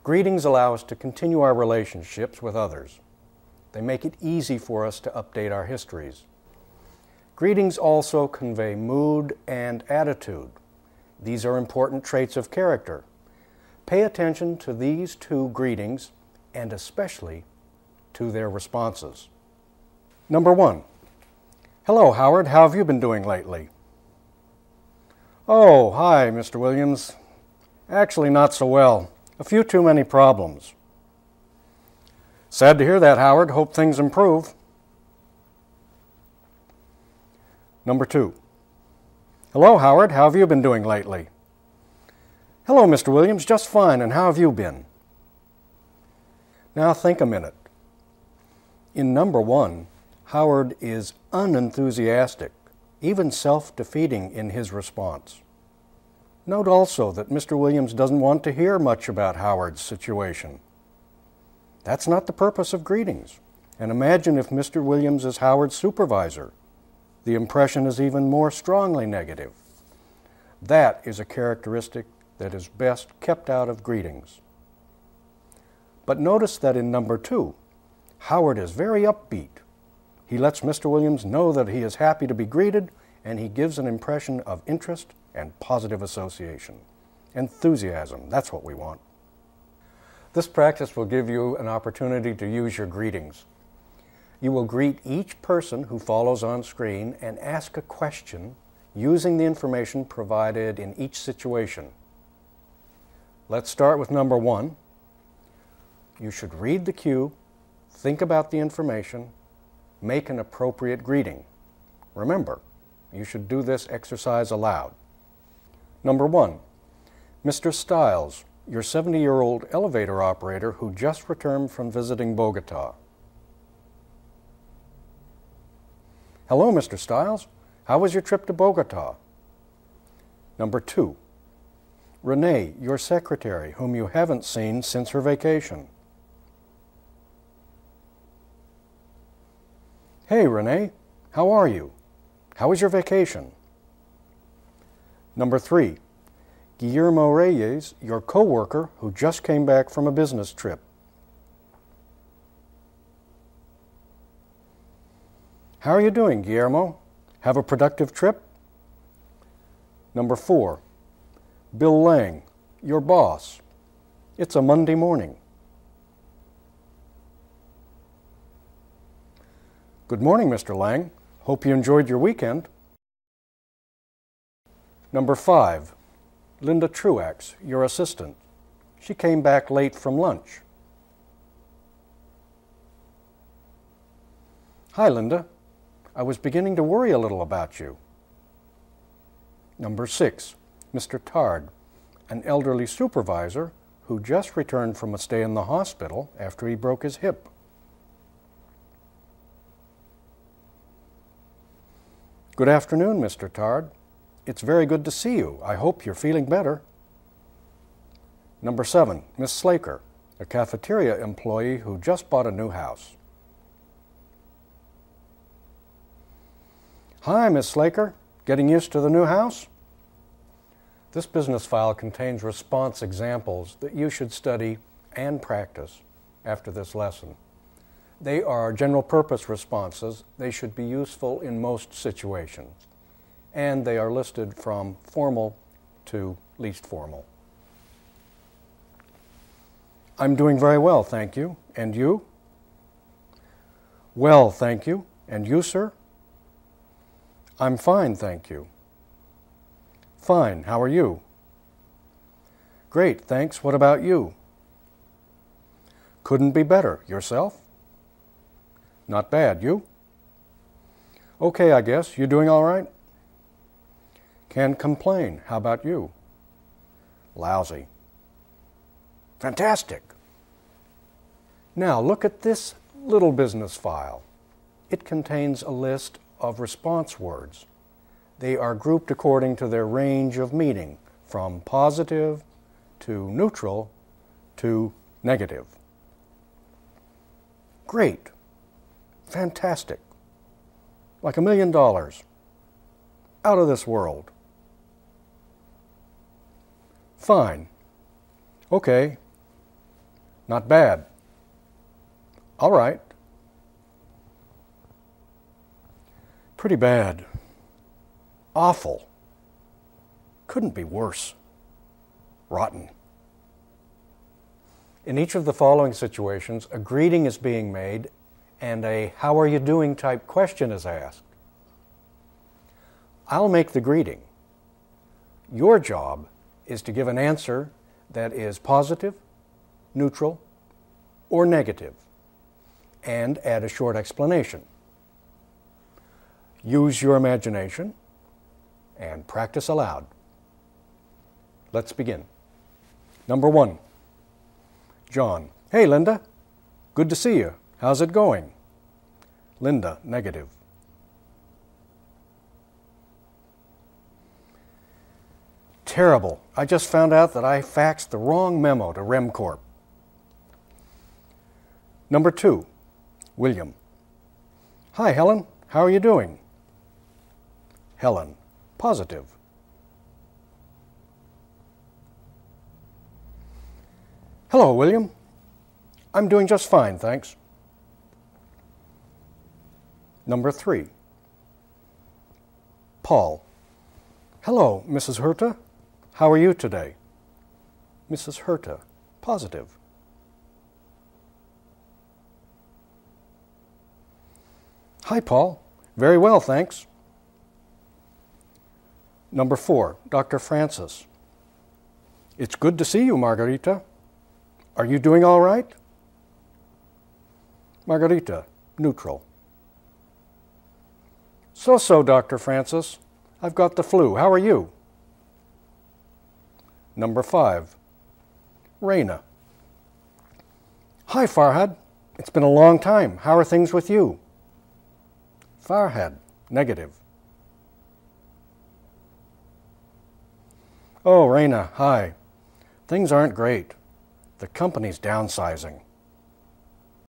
Greetings allow us to continue our relationships with others. They make it easy for us to update our histories. Greetings also convey mood and attitude. These are important traits of character. Pay attention to these two greetings and especially to their responses. Number 1. Hello, Howard. How have you been doing lately? Oh, hi, Mr. Williams. Actually, not so well. A few too many problems. Sad to hear that, Howard. Hope things improve. Number 2. Hello, Howard. How have you been doing lately? Hello, Mr. Williams. Just fine. And how have you been? Now think a minute. In number 1, Howard is unenthusiastic, even self-defeating in his response. Note also that Mr. Williams doesn't want to hear much about Howard's situation. That's not the purpose of greetings. And imagine if Mr. Williams is Howard's supervisor. The impression is even more strongly negative. That is a characteristic that is best kept out of greetings. But notice that in number 2, Howard is very upbeat. He lets Mr. Williams know that he is happy to be greeted, and he gives an impression of interest and positive association. Enthusiasm, that's what we want. This practice will give you an opportunity to use your greetings. You will greet each person who follows on screen and ask a question using the information provided in each situation. Let's start with number 1. You should read the cue, think about the information, make an appropriate greeting. Remember, you should do this exercise aloud. Number 1, Mr. Stiles, your 70-year-old elevator operator who just returned from visiting Bogota. Hello, Mr. Stiles. How was your trip to Bogota? Number 2, Renee, your secretary, whom you haven't seen since her vacation. Hey, Renee. How are you? How was your vacation? Number 3, Guillermo Reyes, your co-worker who just came back from a business trip. How are you doing, Guillermo? Have a productive trip? Number 4, Bill Lang, your boss. It's a Monday morning. Good morning, Mr. Lang. Hope you enjoyed your weekend. Number 5, Linda Truax, your assistant. She came back late from lunch. Hi, Linda. I was beginning to worry a little about you. Number 6, Mr. Tard, an elderly supervisor who just returned from a stay in the hospital after he broke his hip. Good afternoon, Mr. Tard. It's very good to see you. I hope you're feeling better. Number 7, Miss Slaker, a cafeteria employee who just bought a new house. Hi, Miss Slaker. Getting used to the new house? This business file contains response examples that you should study and practice after this lesson. They are general-purpose responses. They should be useful in most situations. And they are listed from formal to least formal. I'm doing very well, thank you. And you? Well, thank you. And you, sir? I'm fine, thank you. Fine, how are you? Great, thanks. What about you? Couldn't be better. Yourself? Not bad. You? Okay, I guess. You doing all right? Can't complain. How about you? Lousy. Fantastic. Now look at this little business file. It contains a list of response words. They are grouped according to their range of meaning, from positive to neutral to negative. Great. Fantastic. Like $1 million. Out of this world. Fine. Okay. Not bad. All right. Pretty bad. Awful. Couldn't be worse. Rotten. In each of the following situations, a greeting is being made and a "how are you doing" type question is asked. I'll make the greeting. Your job is to give an answer that is positive, neutral, or negative, and add a short explanation. Use your imagination and practice aloud. Let's begin. Number 1. John. Hey, Linda. Good to see you. How's it going? Linda. Negative. Terrible. I just found out that I faxed the wrong memo to RemCorp. Number 2. William. Hi, Helen. How are you doing? Helen. Positive. Hello, William. I'm doing just fine, thanks. Number 3. Paul. Hello, Mrs. Herta. How are you today? Mrs. Herta. Positive. Hi, Paul. Very well, thanks. Number 4. Dr. Francis. It's good to see you, Margarita. Are you doing all right? Margarita. Neutral. So, Dr. Francis. I've got the flu. How are you? Number 5. Raina. Hi, Farhad. It's been a long time. How are things with you? Farhad. Negative. Oh, Raina. Hi. Things aren't great. The company's downsizing.